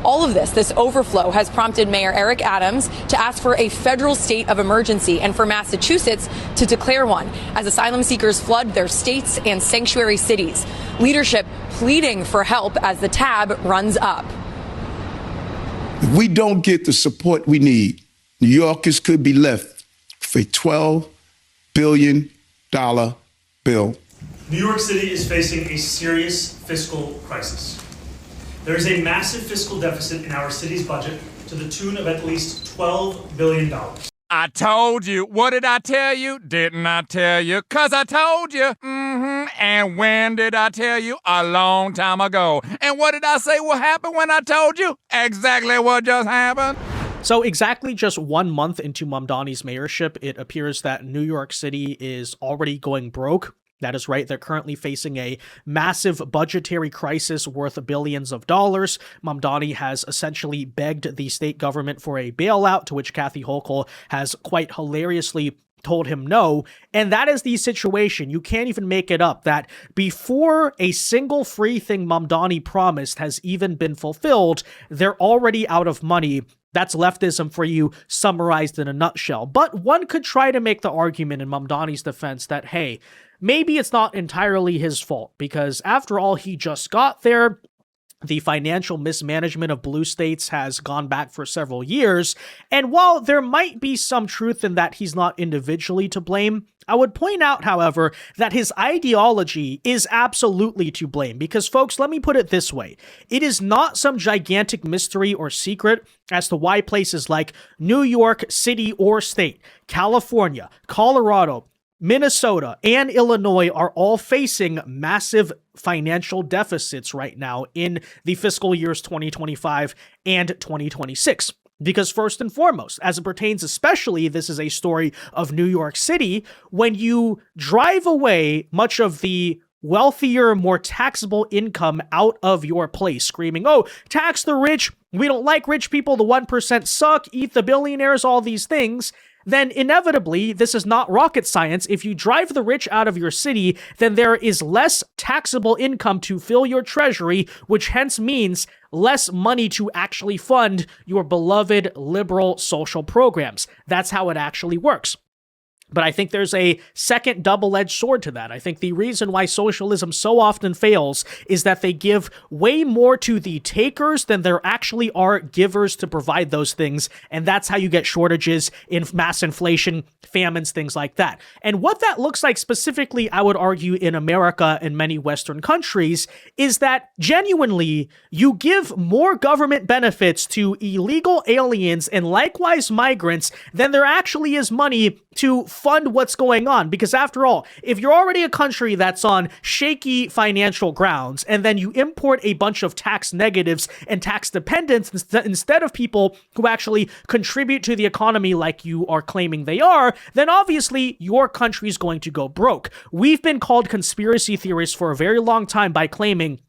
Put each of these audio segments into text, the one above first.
All of this overflow has prompted Mayor Eric Adams to ask for a federal state of emergency and for Massachusetts to declare one as asylum seekers flood their states and sanctuary cities. Leadership pleading for help as the tab runs up. If we don't get the support we need, New Yorkers could be left with a $12 billion bill. New York City is facing a serious fiscal crisis. There is a massive fiscal deficit in our city's budget to the tune of at least $12 billion. I told you. What did I tell you? Didn't I tell you? 'Cause I told you. And when did I tell you? A long time ago. And what did I say will happen when I told you? Exactly what just happened. So exactly just 1 month into Mamdani's mayorship, it appears that New York City is already going broke. That is right. They're currently facing a massive budgetary crisis worth billions of dollars. Mamdani has essentially begged the state government for a bailout, to which Kathy Hochul has quite hilariously told him no. And that is the situation. You can't even make it up that before a single free thing Mamdani promised has even been fulfilled, they're already out of money. That's leftism for you, summarized in a nutshell. But one could try to make the argument in Mamdani's defense that, hey, maybe it's not entirely his fault, because after all, he just got there. The financial mismanagement of blue states has gone back for several years. And while there might be some truth in that he's not individually to blame, I would point out, however, that his ideology is absolutely to blame. Because, folks, let me put it this way. It is not some gigantic mystery or secret as to why places like New York City or State, California, Colorado, Minnesota, and Illinois are all facing massive financial deficits right now in the fiscal years 2025 and 2026. Because first and foremost, as it pertains especially, this is a story of New York City, when you drive away much of the wealthier, more taxable income out of your place, screaming, oh, tax the rich, we don't like rich people, the 1% suck, eat the billionaires, all these things, then inevitably, this is not rocket science. If you drive the rich out of your city, then there is less taxable income to fill your treasury, which hence means less money to actually fund your beloved liberal social programs. That's how it actually works. But I think there's a second double-edged sword to that. I think the reason why socialism so often fails is that they give way more to the takers than there actually are givers to provide those things. And that's how you get shortages in mass inflation, famines, things like that. And what that looks like specifically, I would argue, in America and many Western countries, is that genuinely you give more government benefits to illegal aliens and likewise migrants than there actually is money to fund what's going on. Because after all, if you're already a country that's on shaky financial grounds, and then you import a bunch of tax negatives and tax dependents instead of people who actually contribute to the economy like you are claiming they are, then obviously your country is going to go broke. We've been called conspiracy theorists for a very long time by claiming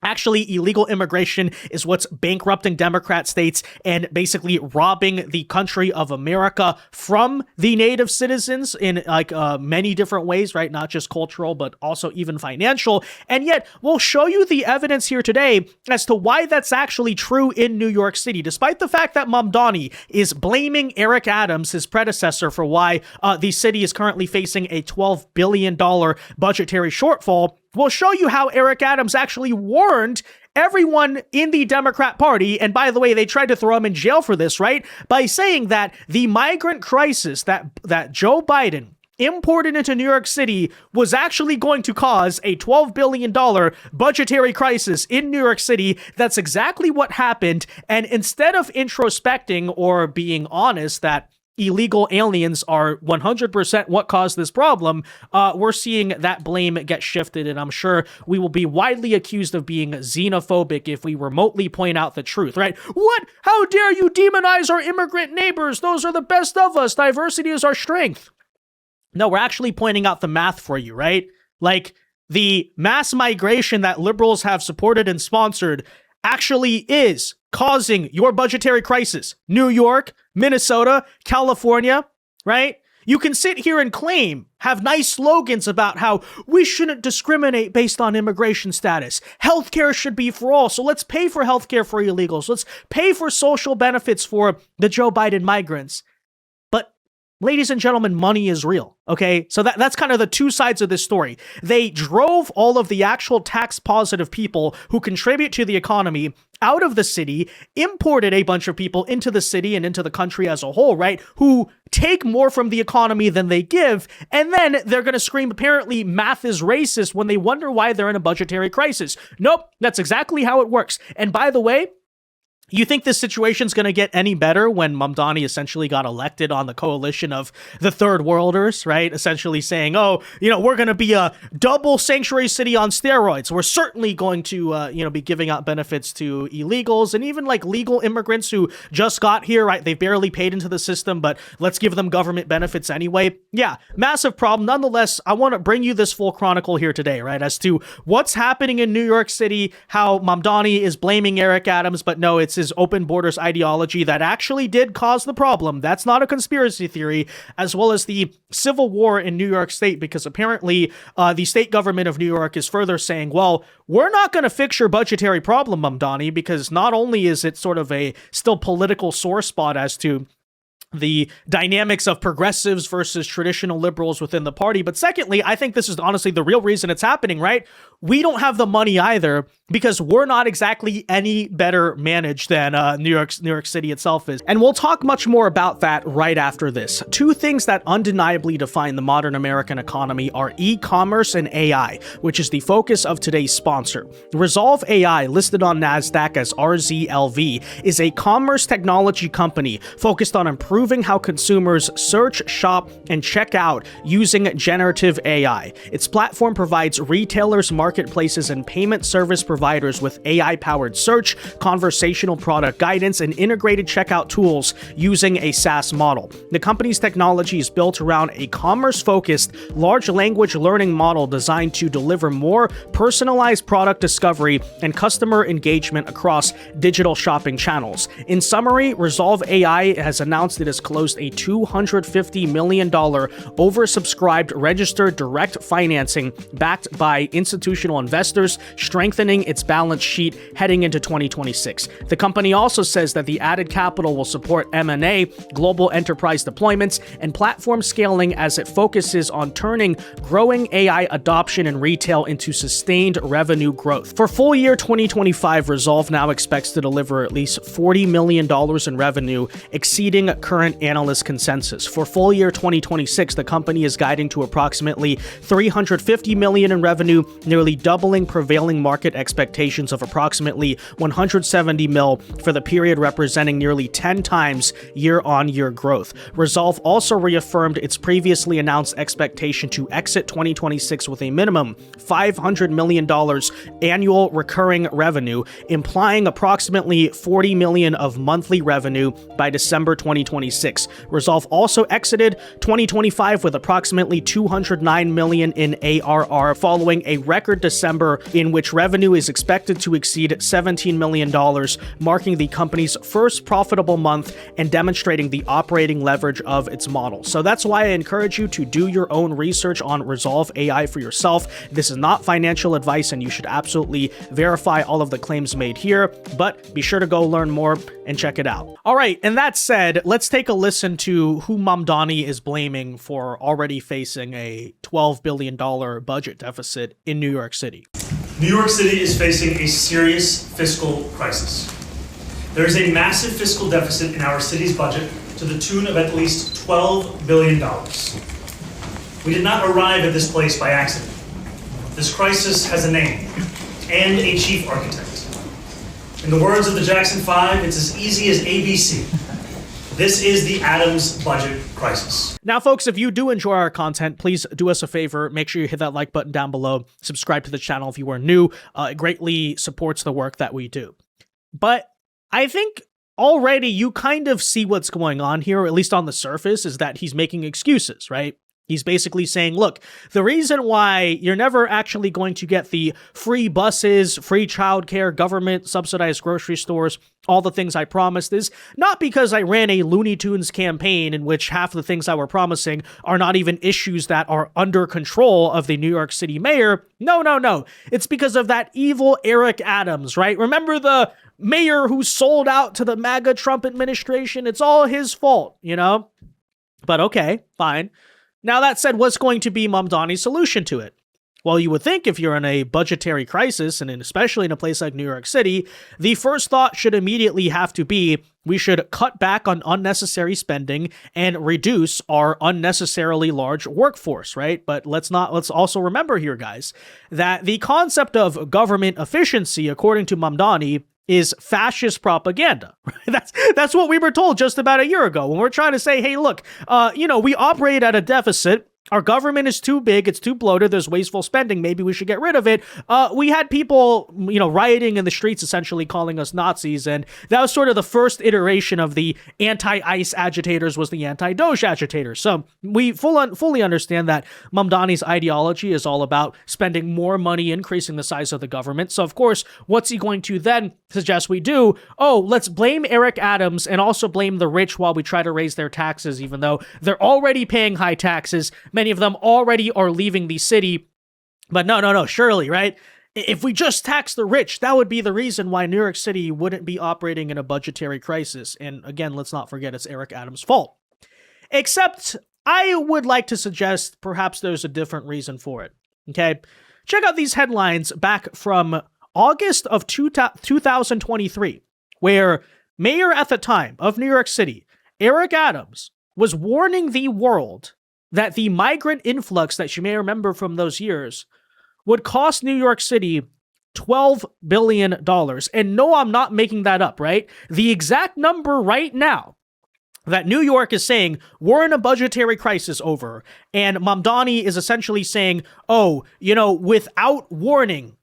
actually, illegal immigration is what's bankrupting Democrat states and basically robbing the country of America from the native citizens in many different ways, right? Not just cultural, but also even financial. And yet, we'll show you the evidence here today as to why that's actually true in New York City, despite the fact that Mamdani is blaming Eric Adams, his predecessor, for why the city is currently facing a $12 billion budgetary shortfall. We'll show you how Eric Adams actually warned everyone in the Democrat Party, and by the way, they tried to throw him in jail for this, right? By saying that the migrant crisis that Joe Biden imported into New York City was actually going to cause a $12 billion budgetary crisis in New York City. That's exactly what happened. And instead of introspecting or being honest that illegal aliens are 100% what caused this problem, we're seeing that blame get shifted, and I'm sure we will be widely accused of being xenophobic if we remotely point out the truth, right? What? How dare you demonize our immigrant neighbors? Those are the best of us. Diversity is our strength. No, we're actually pointing out the math for you, right? Like, the mass migration that liberals have supported and sponsored actually is causing your budgetary crisis. New York, Minnesota, California, right? You can sit here and have nice slogans about how we shouldn't discriminate based on immigration status. Healthcare should be for all, so let's pay for healthcare for illegals. Let's pay for social benefits for the Joe Biden migrants. But, ladies and gentlemen, money is real, okay? So that's kind of the two sides of this story. They drove all of the actual tax-positive people who contribute to the economy out of the city, imported a bunch of people into the city and into the country as a whole, right? Who take more from the economy than they give, and then they're going to scream, apparently, math is racist when they wonder why they're in a budgetary crisis. Nope, that's exactly how it works. And by the way, you think this situation's going to get any better when Mamdani essentially got elected on the coalition of the third worlders, right? Essentially saying, oh, we're going to be a double sanctuary city on steroids. We're certainly going to, be giving out benefits to illegals and even like legal immigrants who just got here, right? They've barely paid into the system, but let's give them government benefits anyway. Yeah, massive problem. Nonetheless, I want to bring you this full chronicle here today, right? As to what's happening in New York City, how Mamdani is blaming Eric Adams, but no, it's his open borders ideology that actually did cause the problem. That's not a conspiracy theory, as well as the civil war in New York State, because apparently the state government of New York is further saying, well, we're not going to fix your budgetary problem, Mamdani, because not only is it sort of a still political sore spot as to the dynamics of progressives versus traditional liberals within the party, but secondly, I think this is honestly the real reason it's happening, right? We don't have the money either because we're not exactly any better managed than New York City itself is. And we'll talk much more about that right after this. Two things that undeniably define the modern American economy are e-commerce and AI, which is the focus of today's sponsor. Rezolve AI, listed on NASDAQ as RZLV, is a commerce technology company focused on improving how consumers search, shop, and check out using generative AI. Its platform provides retailers, marketplaces, and payment service providers with AI-powered search, conversational product guidance, and integrated checkout tools using a SaaS model. The company's technology is built around a commerce-focused large language learning model designed to deliver more personalized product discovery and customer engagement across digital shopping channels. In summary, Rezolve AI has announced it has closed a $250 million oversubscribed registered direct financing backed by institutional investors, strengthening its balance sheet heading into 2026. The company also says that the added capital will support M&A, global enterprise deployments, and platform scaling as it focuses on turning growing AI adoption in retail into sustained revenue growth. For full year 2025, Rezolve now expects to deliver at least $40 million in revenue, exceeding current analyst consensus. For full year 2026, the company is guiding to approximately $350 million in revenue, nearly doubling prevailing market expectations of approximately $170 million for the period, representing nearly 10 times year-on-year growth. Rezolve also reaffirmed its previously announced expectation to exit 2026 with a minimum $500 million annual recurring revenue, implying approximately $40 million of monthly revenue by December 2026. Rezolve also exited 2025 with approximately $209 million in ARR, following a record December in which revenue is expected to exceed $17 million, marking the company's first profitable month and demonstrating the operating leverage of its model. So that's why I encourage you to do your own research on Rezolve AI for yourself. This is not financial advice, and you should absolutely verify all of the claims made here, but be sure to go learn more and check it out. All right, and that said, let's take a listen to who Mamdani is blaming for already facing a $12 billion budget deficit in New York City. New York City is facing a serious fiscal crisis. There is a massive fiscal deficit in our city's budget to the tune of at least $12 billion. We did not arrive at this place by accident. This crisis has a name and a chief architect. In the words of the Jackson 5, it's as easy as ABC. This is the Adams budget crisis. Now, folks, if you do enjoy our content, please do us a favor. Make sure you hit that like button down below. Subscribe to the channel if you are new. It greatly supports the work that we do. But I think already you kind of see what's going on here, or at least on the surface, is that he's making excuses, right? He's basically saying, look, the reason why you're never actually going to get the free buses, free childcare, government subsidized grocery stores, all the things I promised is not because I ran a Looney Tunes campaign in which half the things I were promising are not even issues that are under control of the New York City mayor. No. It's because of that evil Eric Adams, right? Remember the mayor who sold out to the MAGA Trump administration? It's all his fault, you know? But okay, fine. Now, that said, what's going to be Mamdani's solution to it? Well, you would think if you're in a budgetary crisis, and especially in a place like New York City, the first thought should immediately have to be, we should cut back on unnecessary spending and reduce our unnecessarily large workforce, right? But let's also remember here, guys, that the concept of government efficiency, according to Mamdani, is fascist propaganda. That's what we were told just about a year ago when we're trying to say, hey, look, we operate at a deficit. Our government is too big. It's too bloated. There's wasteful spending. Maybe we should get rid of it. We had people, rioting in the streets, essentially calling us Nazis. And that was sort of the first iteration of the anti-ICE agitators was the anti-Doge agitators. So we fully understand that Mamdani's ideology is all about spending more money, increasing the size of the government. So, of course, what's he going to then suggest we do? Oh, let's blame Eric Adams and also blame the rich while we try to raise their taxes, even though they're already paying high taxes. Many of them already are leaving the city. But no, surely, right? If we just tax the rich, that would be the reason why New York City wouldn't be operating in a budgetary crisis. And again, let's not forget it's Eric Adams' fault. Except I would like to suggest perhaps there's a different reason for it. Okay? Check out these headlines back from August of 2023, where mayor at the time of New York City, Eric Adams, was warning the world that the migrant influx that you may remember from those years would cost New York City $12 billion. And no, I'm not making that up, right? The exact number right now that New York is saying we're in a budgetary crisis over, and Mamdani is essentially saying, without warning,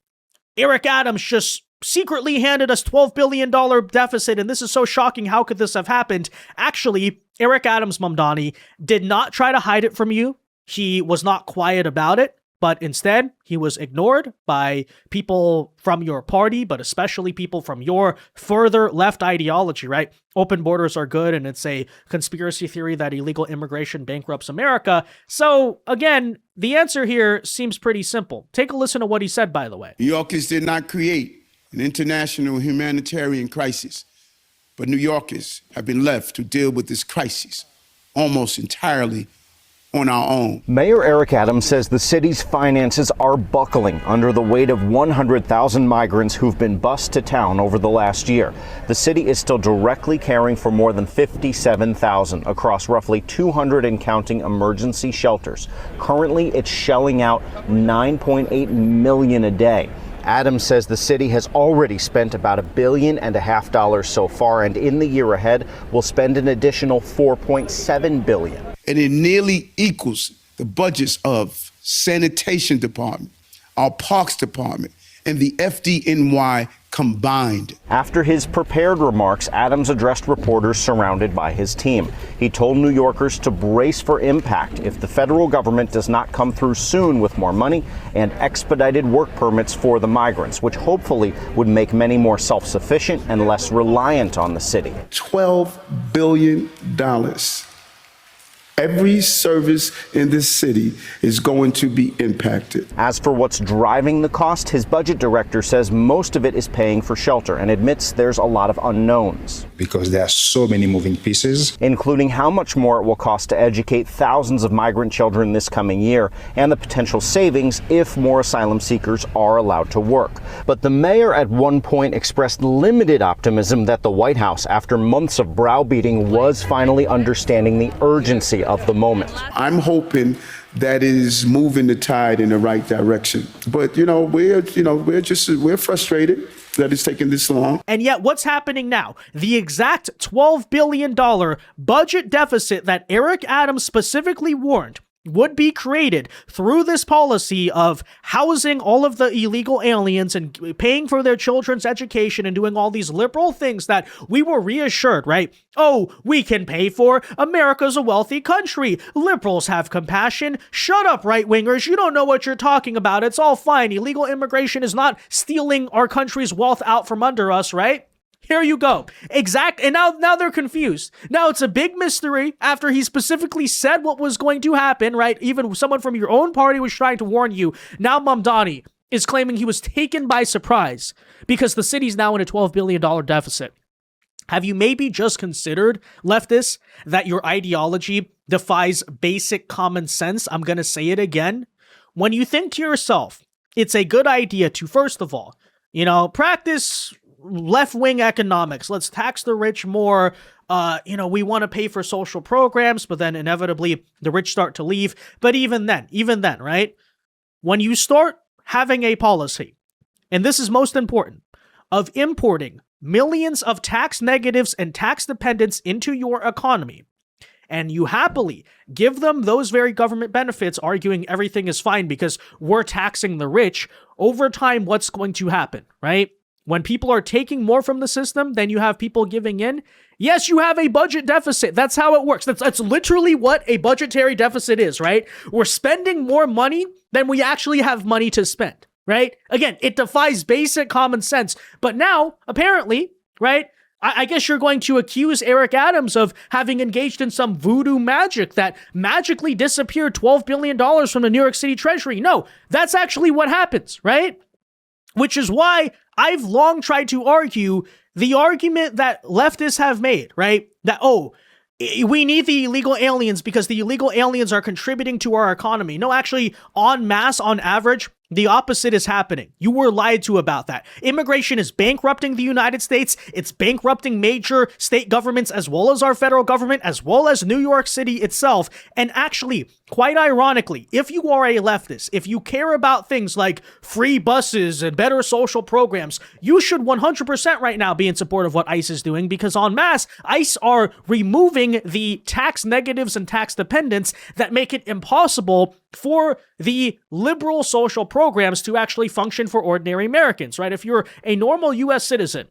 Eric Adams just secretly handed us $12 billion deficit, and this is so shocking. How could this have happened? Actually, Eric Adams Mamdani did not try to hide it from you. He was not quiet about it, but instead, he was ignored by people from your party, but especially people from your further left ideology, right? Open borders are good, and it's a conspiracy theory that illegal immigration bankrupts America. So, again, the answer here seems pretty simple. Take a listen to what he said, by the way. New Yorkers did not create an international humanitarian crisis, but New Yorkers have been left to deal with this crisis almost entirely on our own. Mayor Eric Adams says the city's finances are buckling under the weight of 100,000 migrants who've been bused to town over the last year. The city is still directly caring for more than 57,000 across roughly 200 and counting emergency shelters. Currently, it's shelling out $9.8 million a day. Adams says the city has already spent about $1.5 billion so far, and in the year ahead will spend an additional $4.7 billion. And it nearly equals the budgets of sanitation department, our parks department, and the FDNY combined. After his prepared remarks, Adams addressed reporters surrounded by his team. He told New Yorkers to brace for impact if the federal government does not come through soon with more money and expedited work permits for the migrants, which hopefully would make many more self-sufficient and less reliant on the city. $12 billion. Every service in this city is going to be impacted. As for what's driving the cost, his budget director says most of it is paying for shelter and admits there's a lot of unknowns. Because there are so many moving pieces. Including how much more it will cost to educate thousands of migrant children this coming year and the potential savings if more asylum seekers are allowed to work. But the mayor at one point expressed limited optimism that the White House, after months of browbeating, was finally understanding the urgency of the moment. I'm hoping that is moving the tide in the right direction. But, we're frustrated that it's taking this long. And yet what's happening now? The exact $12 billion budget deficit that Eric Adams specifically warned would be created through this policy of housing all of the illegal aliens and paying for their children's education and doing all these liberal things that we were reassured, right? Oh, we can pay for. America's a wealthy country. Liberals have compassion. Shut up, right-wingers. You don't know what you're talking about. It's all fine. Illegal immigration is not stealing our country's wealth out from under us, right? Here you go. And now they're confused. Now it's a big mystery after he specifically said what was going to happen, right? Even someone from your own party was trying to warn you. Now Mamdani is claiming he was taken by surprise because the city's now in a $12 billion deficit. Have you maybe just considered, leftists, that your ideology defies basic common sense? I'm going to say it again. When you think to yourself, it's a good idea to, first of all, practice left-wing economics. Let's tax the rich more. We want to pay for social programs, but then inevitably the rich start to leave. But even then, right? When you start having a policy, and this is most important, of importing millions of tax negatives and tax dependents into your economy, and you happily give them those very government benefits, arguing everything is fine because we're taxing the rich, over time, what's going to happen, right? When people are taking more from the system than you have people giving in, yes, you have a budget deficit. That's how it works. That's literally what a budgetary deficit is, right? We're spending more money than we actually have money to spend, right? Again, it defies basic common sense. But now, apparently, right, I guess you're going to accuse Eric Adams of having engaged in some voodoo magic that magically disappeared $12 billion from the New York City Treasury. No, that's actually what happens, right? Which is why I've long tried to argue the argument that leftists have made, right? That, we need the illegal aliens because the illegal aliens are contributing to our economy. No, actually, en masse, on average, the opposite is happening. You were lied to about that. Immigration is bankrupting the United States. It's bankrupting major state governments as well as our federal government, as well as New York City itself. And actually, quite ironically, if you are a leftist, if you care about things like free buses and better social programs, you should 100% right now be in support of what ICE is doing, because en masse, ICE are removing the tax negatives and tax dependents that make it impossible for the liberal social programs to actually function for ordinary Americans, right? If you're a normal U.S. citizen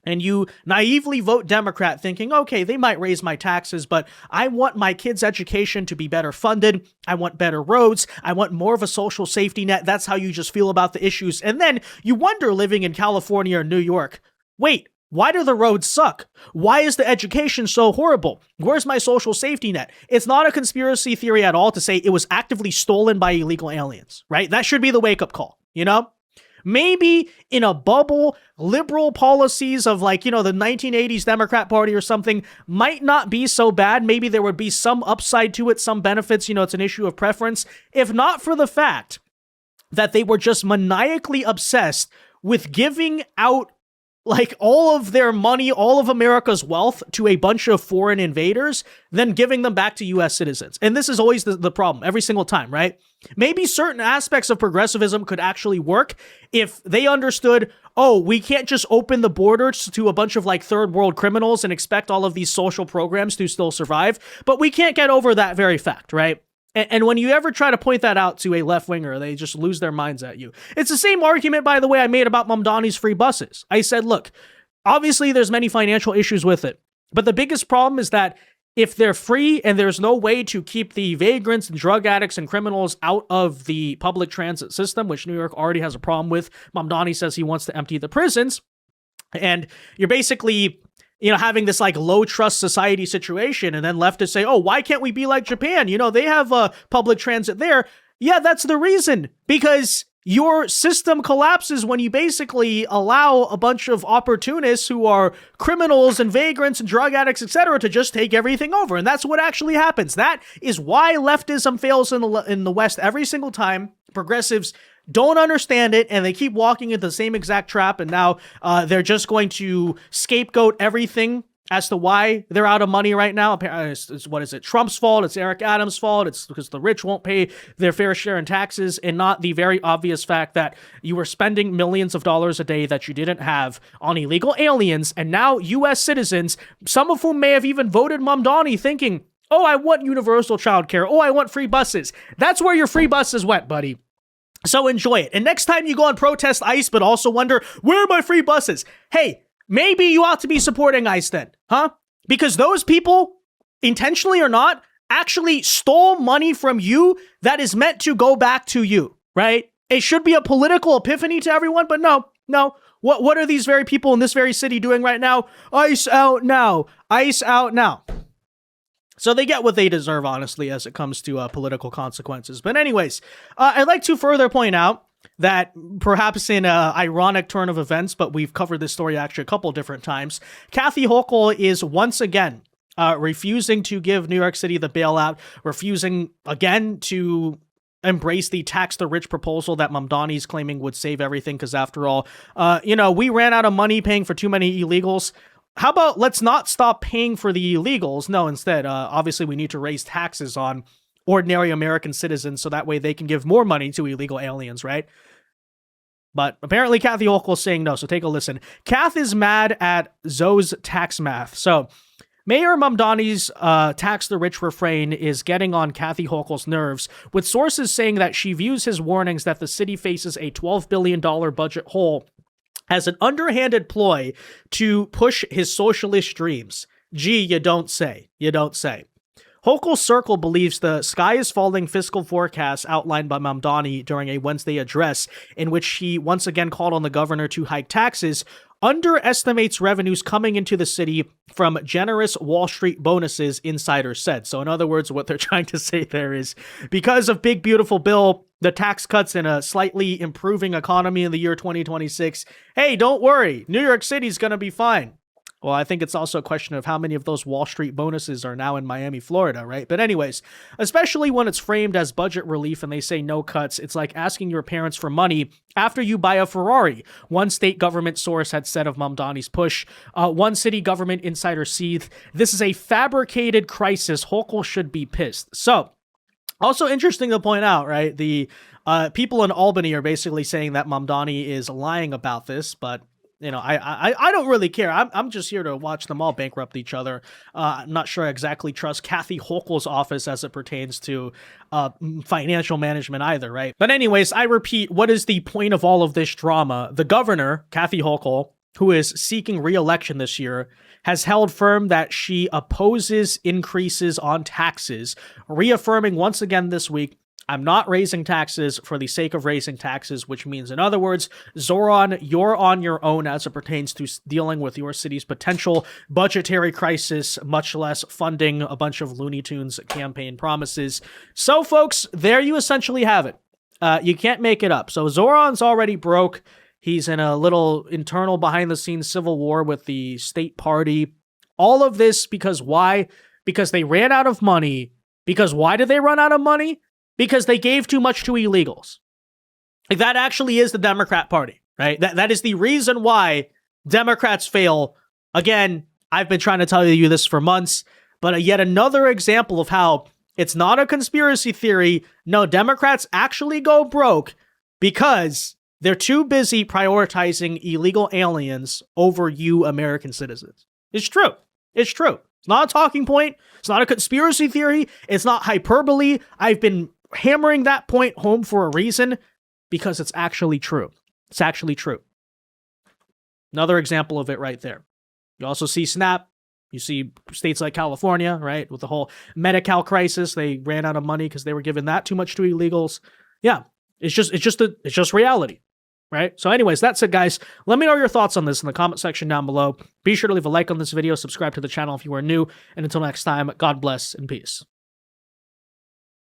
and you naively vote Democrat thinking, okay, they might raise my taxes, but I want my kids' education to be better funded. I want better roads. I want more of a social safety net. That's how you just feel about the issues. And then you wonder, living in California or New York, wait, why do the roads suck? Why is the education so horrible? Where's my social safety net? It's not a conspiracy theory at all to say it was actively stolen by illegal aliens, right? That should be the wake-up call, Maybe in a bubble, liberal policies of the 1980s Democrat Party or something might not be so bad. Maybe there would be some upside to it, some benefits. It's an issue of preference. If not for the fact that they were just maniacally obsessed with giving out all of their money, all of America's wealth to a bunch of foreign invaders, then giving them back to U.S. citizens. And this is always the problem every single time, right? Maybe certain aspects of progressivism could actually work if they understood, we can't just open the borders to a bunch of third world criminals and expect all of these social programs to still survive. But we can't get over that very fact, right? And when you ever try to point that out to a left-winger, they just lose their minds at you. It's the same argument, by the way, I made about Mamdani's free buses. I said, look, obviously there's many financial issues with it, but the biggest problem is that if they're free and there's no way to keep the vagrants and drug addicts and criminals out of the public transit system, which New York already has a problem with, Mamdani says he wants to empty the prisons, and you're basically having this low trust society situation, and then leftists say, why can't we be like Japan? They have public transit there. Yeah, that's the reason, because your system collapses when you basically allow a bunch of opportunists who are criminals and vagrants and drug addicts, etc., to just take everything over. And that's what actually happens. That is why leftism fails in the West every single time. Progressives don't understand it, and they keep walking into the same exact trap, and now they're just going to scapegoat everything as to why they're out of money right now. What is it? Trump's fault. It's Eric Adams' fault. It's because the rich won't pay their fair share in taxes, and not the very obvious fact that you were spending millions of dollars a day that you didn't have on illegal aliens, and now U.S. citizens, some of whom may have even voted Mamdani thinking, Oh, I want universal childcare. Oh, I want free buses. That's where your free buses went, buddy. So enjoy it. And next time you go and protest ICE, but also wonder, where are my free buses? Hey, maybe you ought to be supporting ICE then, huh? Because those people, intentionally or not, actually stole money from you that is meant to go back to you, right? It should be a political epiphany to everyone, but no. What are these very people in this very city doing right now? ICE out now. ICE out now. So they get what they deserve, honestly, as it comes to political consequences. But anyways, I'd like to further point out that perhaps in an ironic turn of events, but we've covered this story actually a couple different times, Kathy Hochul is once again refusing to give New York City the bailout, refusing again to embrace the tax the rich proposal that Mamdani's claiming would save everything, because after all, we ran out of money paying for too many illegals. How about let's not stop paying for the illegals? No, instead, obviously we need to raise taxes on ordinary American citizens so that way they can give more money to illegal aliens, right? But apparently Kathy Hochul is saying no, so take a listen. Kath is mad at Zoe's tax math. So Mayor Mamdani's tax the rich refrain is getting on Kathy Hochul's nerves, with sources saying that she views his warnings that the city faces a $12 billion budget hole as an underhanded ploy to push his socialist dreams. Gee, you don't say. You don't say. Hochul's circle believes the sky is falling fiscal forecast outlined by Mamdani during a Wednesday address, in which he once again called on the governor to hike taxes, underestimates revenues coming into the city from generous Wall Street bonuses, insiders said. So in other words, what they're trying to say there is, because of Big Beautiful Bill, the tax cuts, and a slightly improving economy in the year 2026, hey, don't worry, New York City's going to be fine. Well, I think it's also a question of how many of those Wall Street bonuses are now in Miami, Florida, right? But anyways, especially when it's framed as budget relief and they say no cuts, it's like asking your parents for money after you buy a Ferrari. One state government source had said of Mamdani's push. One city government insider seethed, this is a fabricated crisis. Hochul should be pissed. So, also interesting to point out, right? The people in Albany are basically saying that Mamdani is lying about this, but I don't really care. I'm just here to watch them all bankrupt each other. I'm not sure I exactly trust Kathy Hochul's office as it pertains to financial management either, right? But anyways, I repeat, what is the point of all of this drama? The governor, Kathy Hochul, who is seeking re-election this year, has held firm that she opposes increases on taxes, reaffirming once again this week, I'm not raising taxes for the sake of raising taxes, which means, in other words, Zohran, you're on your own as it pertains to dealing with your city's potential budgetary crisis, much less funding a bunch of Looney Tunes campaign promises. So, folks, there you essentially have it. You can't make it up. So Zohran's already broke. He's in a little internal behind-the-scenes civil war with the state party. All of this because why? Because they ran out of money. Because why did they run out of money? Because they gave too much to illegals. Like, that actually is the Democrat Party, right? That is the reason why Democrats fail. Again, I've been trying to tell you this for months, but yet another example of how it's not a conspiracy theory. No, Democrats actually go broke because they're too busy prioritizing illegal aliens over you American citizens. It's true. It's true. It's not a talking point. It's not a conspiracy theory. It's not hyperbole. I've been hammering that point home for a reason, because it's actually true. It's actually true. Another example of it right there. You also see SNAP. You see states like California, right, with the whole Medi-Cal crisis. They ran out of money because they were giving that too much to illegals. Yeah, it's just reality, right? So anyways, that's it, guys. Let me know your thoughts on this in the comment section down below. Be sure to leave a like on this video, subscribe to the channel if you are new, and until next time, God bless and peace.